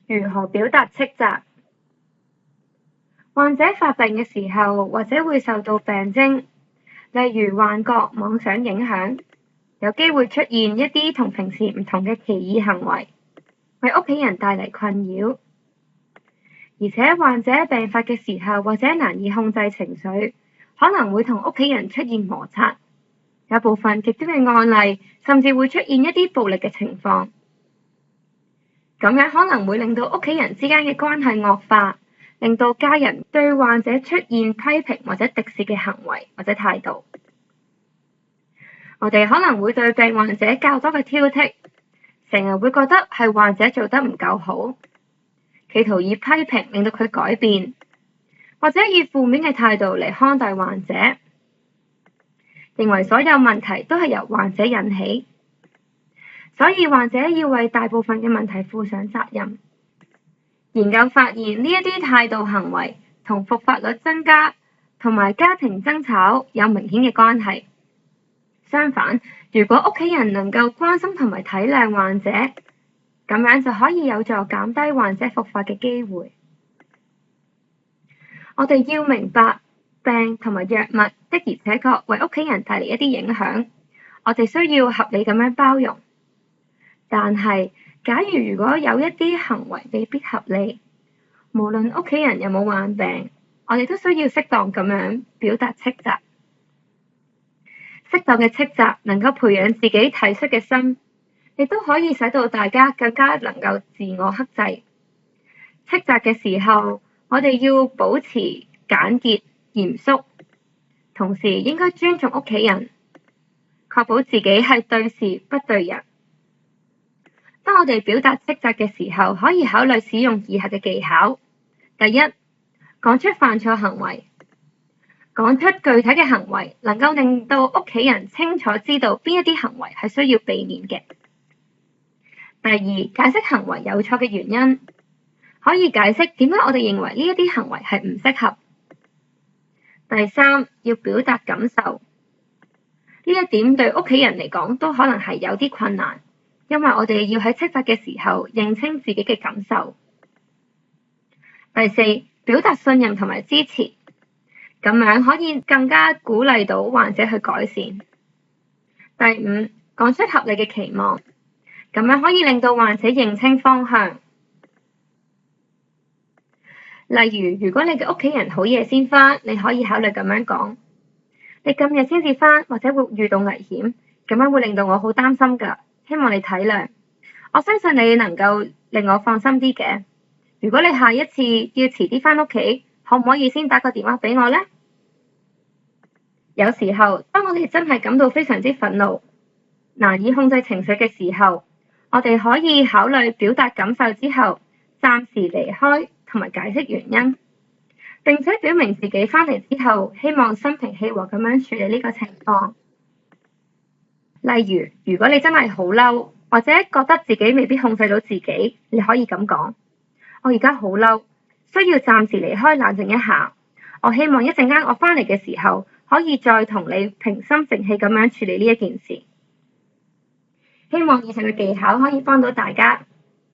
如何表達斥責？患者發病嘅時候，或者會受到病徵，例如幻覺、妄想影響，有機會出現一啲同平時唔同嘅奇異行為，為屋企人帶嚟困擾。而且患者病發嘅時候，或者難以控制情緒，可能會同屋企人出現摩擦。有部分極端嘅案例，甚至會出現一啲暴力嘅情況。咁樣可能會令到屋企人之間嘅關係惡化，令到家人對患者出現批評或者敵視嘅行為或者態度。我哋可能會對病患者較多嘅挑剔，成日會覺得係患者做得唔夠好，企圖以批評令到佢改變，或者以負面嘅態度嚟看待患者，認為所有問題都係由患者引起，所以患者要為大部分嘅問題負上責任。研究發現呢一啲態度行為同復發率增加同埋家庭爭吵有明顯嘅關係。相反，如果屋企人能夠關心同埋體諒患者，咁樣就可以有助減低患者復發嘅機會。我哋要明白病同埋藥物的而且確為屋企人帶嚟一啲影響，我哋需要合理咁樣包容。但係假如果有一啲行為未必合理，無論屋企人有冇患病，我哋都需要適當咁樣表達斥責。適當嘅斥責能夠培養自己體恤嘅心，亦都可以使到大家更加能夠自我克制。斥責嘅時候，我哋要保持簡潔、嚴肅，同時應該尊重屋企人，確保自己係對事不對人。當我哋表達斥責嘅時候，可以考慮使用以下嘅技巧。第一，講出犯錯行為，講出具體嘅行為，能夠令到屋企人清楚知道邊一啲行為係需要避免嘅。第二，解釋行為有錯嘅原因，可以解釋點解我哋認為呢一啲行為係唔適合。第三，要表達感受，呢一點對屋企人嚟講都可能係有啲困難，因為我哋要喺斥責嘅時候認清自己嘅感受。第四，表達信任同埋支持，咁樣可以更加鼓勵到患者去改善。第五，講出合理嘅期望，咁樣可以令到患者認清方向。例如，如果你嘅屋企人好夜先返，你可以考慮咁樣講：你咁夜先至返，或者會遇到危險，咁樣會令到我好擔心㗎。希望你體諒，我相信你能夠令我放心啲嘅。如果你下一次要遲啲返屋企，可唔可以先打個電話俾我呢？有時候，當我哋真係感到非常之憤怒，難以控制情緒嘅時候，我哋可以考慮表達感受之後，暫時離開同埋解釋原因，並且表明自己返嚟之後，希望心平氣和咁樣處理呢個情況。例如，如果你真係好嬲，或者覺得自己未必控制到自己，你可以咁講：我而家好嬲，需要暫時離開冷靜一下。我希望一陣間我返嚟嘅時候，可以再同你平心靜氣咁樣處理呢一件事。希望以上嘅技巧可以幫到大家。